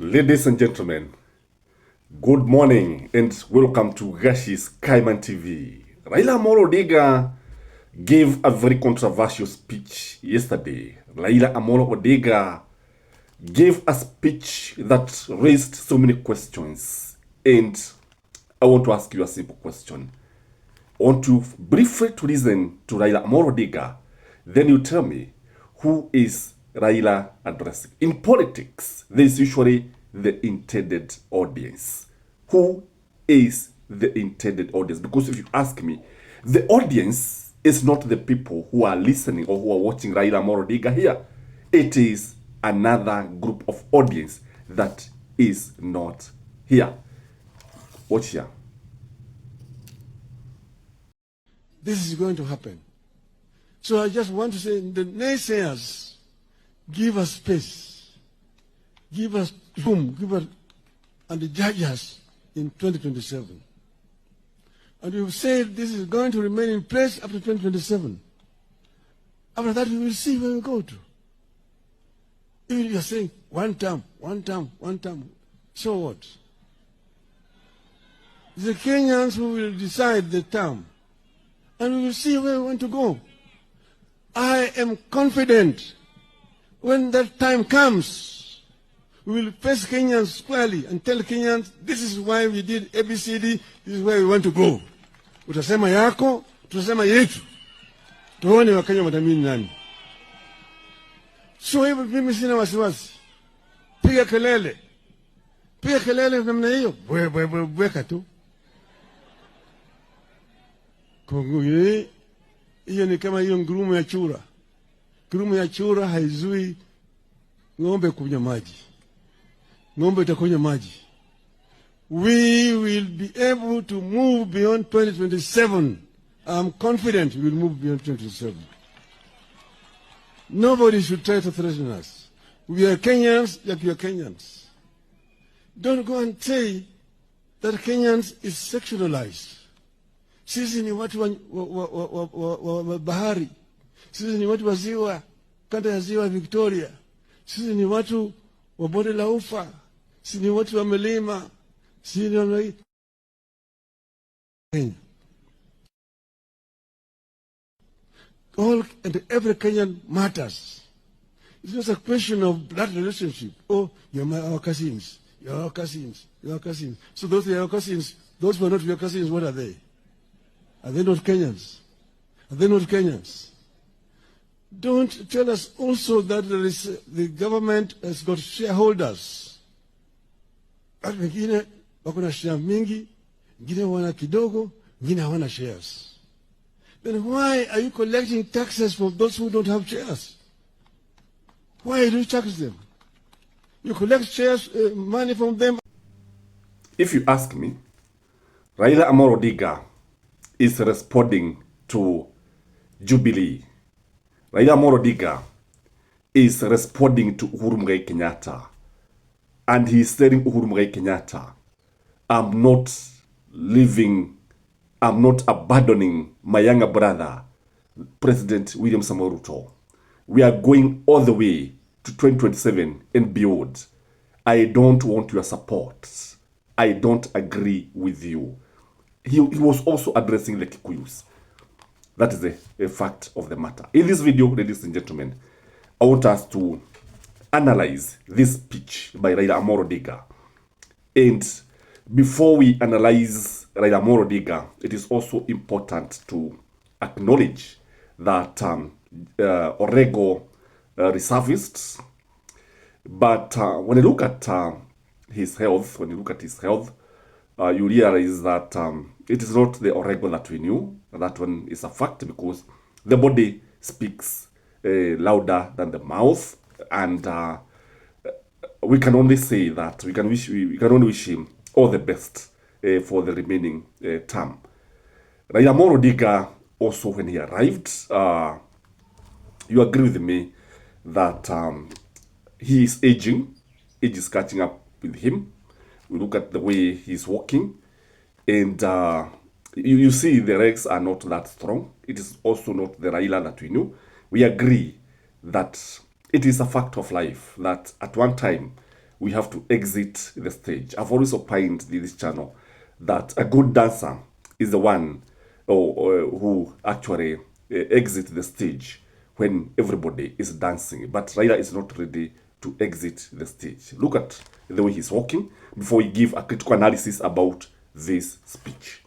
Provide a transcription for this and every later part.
Ladies and gentlemen, good morning and welcome to Gashi's Kaiman TV. Raila Amolo Odinga gave a very controversial speech yesterday. Raila Amolo Odinga gave a speech that raised so many questions, and I want to ask you a simple question. I want you briefly to listen to Raila Amolo Odinga, then you tell me who is Raila addressing. In politics, there is usually the intended audience. Who is the intended audience? Because if you ask me, the audience is not the people who are listening or who are watching Raila Amolo Odinga here. It is another group of audience that is not here. Watch here. This is going to happen. So I just want to say, the naysayers, give us space, give us room, and judge us in 2027. And we've said this is going to remain in place up to 2027. After that, we will see where we go to. Even if you're saying one term, so what? The Kenyans who will decide the term, and we will see where we want to go. I am confident when that time comes, we will face Kenyans squarely and tell Kenyans, this is why we did ABCD, this is where we want to go. Utasema yako, tutasema yetu. Tuone Wakenya watamini nani. So hivyo mimi sina wasiwasi. Piga kelele. Piga kelele namna hiyo. Bweka tu. Kongo hiyo ni kama hiyo ngurumo ya chura. Ngurumo ya chura haizui ng'ombe kunywa maji. Ng'ombe itakunywa maji. We will be able to move beyond 2027. I'm confident we will move beyond 2027. Nobody should try to threaten us. We are Kenyans like we are Kenyans. Don't go and say that Kenyans is sectionalized. Sisi ni watu wa bahari. Sisi ni watu wa ziwa, kanda ya ziwa Victoria. Sisi ni watu wa bonde la ufa. Sisi ni watu wa milima. Sisi ni Kenya. All and every Kenyan matters. It's just a question of blood relationship. Oh, our cousins. You're our cousins. You're our cousins. So those are your cousins. Those who are not your cousins, what are they? Are they not Kenyans? Are they not Kenyans? Don't tell us also that the government has got shareholders. Watu wengine wako na share mingi, wengine wana kidogo, wengine hawana shares. Then why are you collecting taxes from those who don't have shares? Why do you tax them? You collect shares, money from them. If you ask me, Raila Amolo Odinga is responding to Jubilee. Raila Amolo Odinga is responding to Uhuru Muigai Kenyatta. And he is telling Uhuru Muigai Kenyatta, I'm not abandoning my younger brother, President William Samoei Ruto. We are going all the way to 2027 and beyond. I don't want your support. I don't agree with you. He was also addressing the Kikuyus. That is a fact of the matter. In this video, ladies and gentlemen, I want us to analyze this speech by Raila Amolo Odinga. And before we analyze Raila Amolo Odinga, it is also important to acknowledge that Orego resurfaced. But when you look at his health, you realize that it is not the Orego that we knew. That one is a fact because the body speaks louder than the mouth, and we can only say that we can only wish him all the best for the remaining term. Raila Amolo Odinga also, when he arrived, you agree with me that he is aging. Age is catching up with him. We look at the way he's walking, and you see the legs are not that strong. It is also not the Raila that we knew. We agree that it is a fact of life that at one time we have to exit the stage. I've always opined in this channel that a good dancer is the one who actually exit the stage when everybody is dancing. But Raila is not ready to exit the stage. Look at the way he's walking before we give a critical analysis about this speech.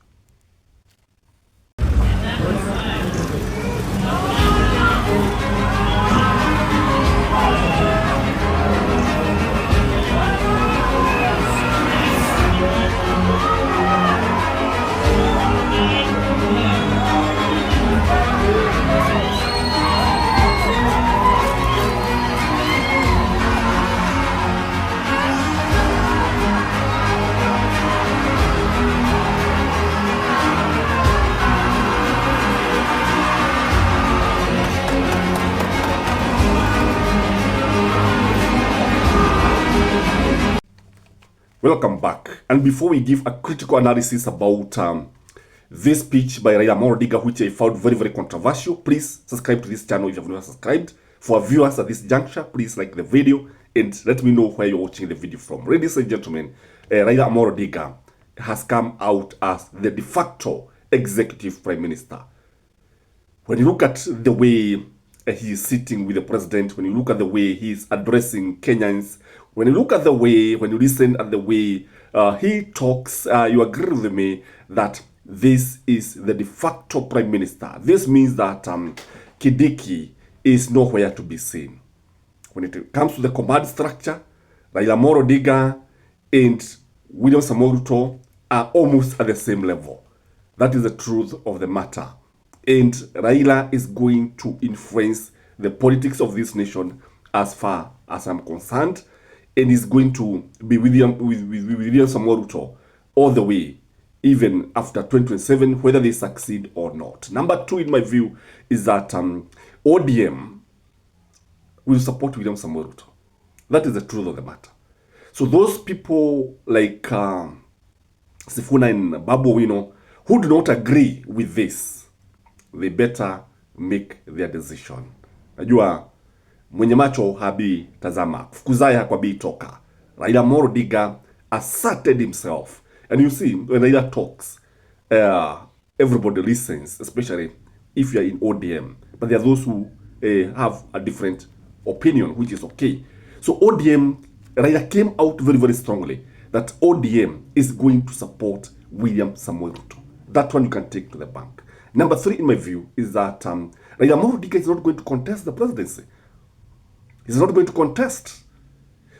Welcome back. And before we give a critical analysis about this speech by Raila Amolo, which I found very, very controversial, please subscribe to this channel if you have never subscribed. For our viewers at this juncture, please like the video and let me know where you're watching the video from. Ladies and gentlemen, Raila Amolo has come out as the de facto executive prime minister. When you look at the way he is sitting with the president, when you look at the way he is addressing Kenyans, when you look at the way, when you listen at the way he talks, you agree with me that this is the de facto prime minister. This means that Kidiki is nowhere to be seen. When it comes to the command structure, Raila Amolo and William Samoei Ruto are almost at the same level. That is the truth of the matter. And Raila is going to influence the politics of this nation as far as I'm concerned, and is going to be with William Samoei Ruto all the way, even after 2027, whether they succeed or not. Number two, in my view, is that ODM will support William Samoei Ruto. That is the truth of the matter. So those people like Sifuna and Babu Owino who do not agree with this, they better make their decision. Najua mwenye macho habi tazama, fukuzaye hakwabii toka. Raila Amolo asserted himself. And you see, when Raila talks, everybody listens, especially if you are in ODM. But there are those who have a different opinion, which is okay. So ODM, Raila came out very, very strongly that ODM is going to support William Samoei Ruto. That one you can take to the bank. Number three, in my view, is that Raila Amolo is not going to contest the presidency. He's not going to contest.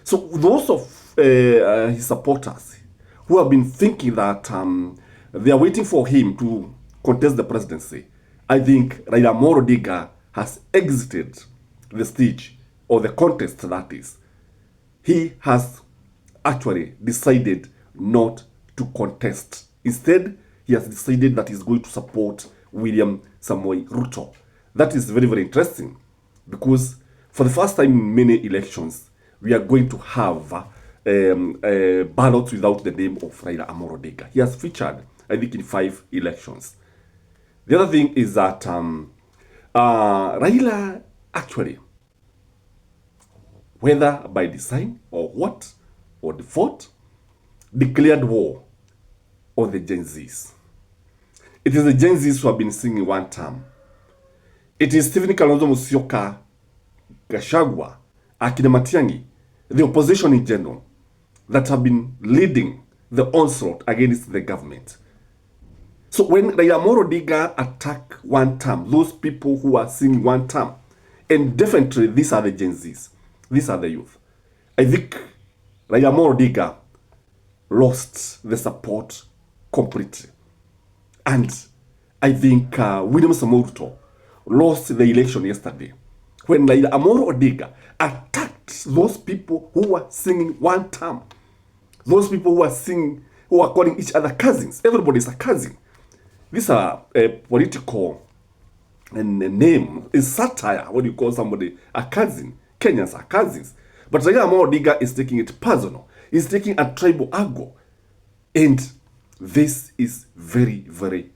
So those of his supporters who have been thinking that they are waiting for him to contest the presidency, I think Raila Amolo has exited the stage, or the contest that is. He has actually decided not to contest. Instead, he has decided that he's going to support William Samoei Ruto. That is very, very interesting, because for the first time in many elections, we are going to have ballots without the name of Raila Amolo. He has featured, I think, in 5 elections. The other thing is that Raila actually, whether by design or what, or default, declared war on the Gen Zs. It is the Gen Zs who have been singing one term. It is Stephen Kalonzo Musyoka, Gachagua, Akina Matiang'i, the opposition in general, that have been leading the onslaught against the government. So when Raila Amolo attack one term, those people who are singing one term, and definitely these are the Gen Zs, these are the youth, I think Raila Amolo lost the support completely. And I think William Samoei Ruto lost the election yesterday when Raila Amolo attacked those people who were singing one term. Those people who are singing, who are calling each other cousins. Everybody is a cousin. These are a political name, is satire when you call somebody a cousin. Kenyans are cousins. But Raila Amolo is taking it personal. He's taking a tribal angle. And this is very, very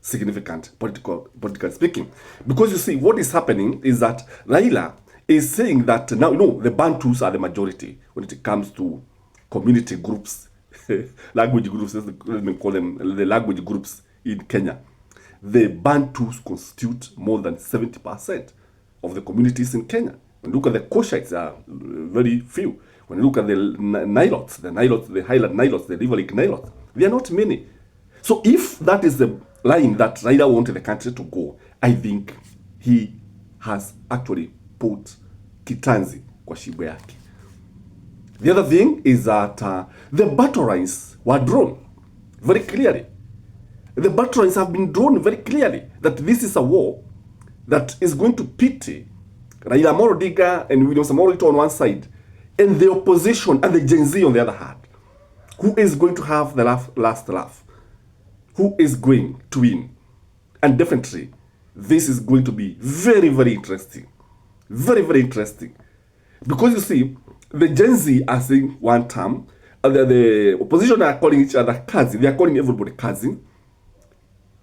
significant, political speaking. Because you see, what is happening is that Raila is saying that now, you know, the Bantus are the majority when it comes to community groups, language groups, let me call them the language groups in Kenya. The Bantus constitute more than 70% of the communities in Kenya. When you look at the Koshites, are very few. When you look at the Nilots, the Highland Nilots, the River Lake Nilots, they are not many. So if that is the line that Raila wanted the country to go, I think he has actually put kitanzi kwa shibe yake. The other thing is that the battle lines were drawn very clearly. The battle lines have been drawn very clearly that this is a war that is going to pit Raila Amolo Odinga and William Samoei Ruto on one side, and the opposition and the Gen Z on the other hand. Who is going to have the last laugh? Who is going to win? And definitely, this is going to be very, very interesting. Very, very interesting. Because you see, the Gen Z are saying one term, the opposition are calling each other cousin. They are calling everybody cousin.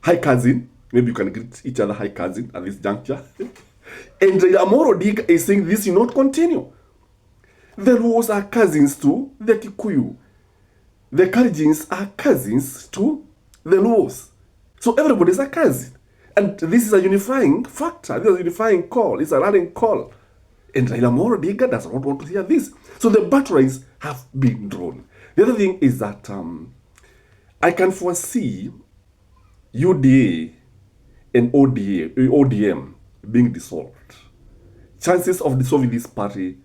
Hi cousin. Maybe you can greet each other hi cousin at this juncture. And Amolo Odinga is saying this will not continue. The Luos are cousins to the Kikuyu. The Kalenjins are cousins to the Luos. So everybody is a cousin. And this is a unifying factor. This is a unifying call. It's a rallying call. And Raila Amolo Odinga does not want to hear this. So the batteries have been drawn. The other thing is that I can foresee UDA and ODM being dissolved. Chances of dissolving this party,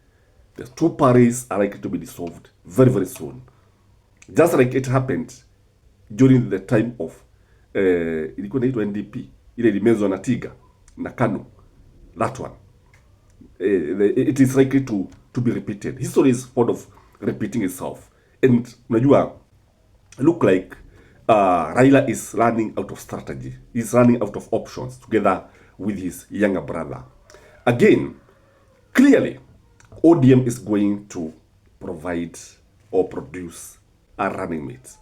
the two parties are likely to be dissolved very, very soon. Just like it happened during the time of ilikuwa inaitwa NDP, ile limezwa na Tiga na KANU, that one. It is likely to be repeated. History is fond of repeating itself. And unajua, look like Raila is running out of strategy. He's running out of options together with his younger brother. Again, clearly, ODM is going to provide or produce a running mate.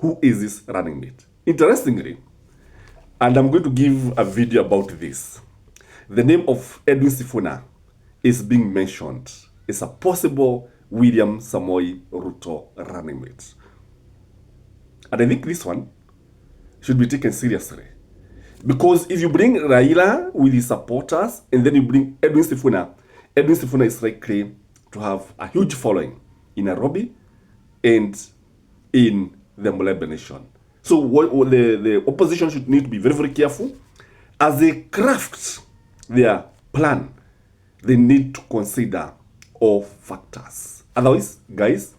Who is this running mate? Interestingly, and I'm going to give a video about this, the name of Edwin Sifuna is being mentioned as a possible William Samoei Ruto running mate. And I think this one should be taken seriously. Because if you bring Raila with his supporters and then you bring Edwin Sifuna is likely to have a huge following in Nairobi and in the Mulebe nation. So what the opposition should need to be very, very careful. As they craft their plan, they need to consider all factors. Otherwise, guys,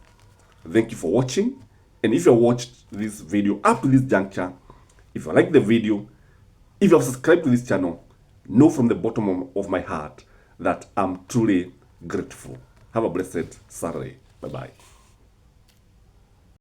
thank you for watching. And if you watched this video up to this juncture, if you like the video, if you have subscribed to this channel, know from the bottom of my heart that I'm truly grateful. Have a blessed Saturday. Bye-bye.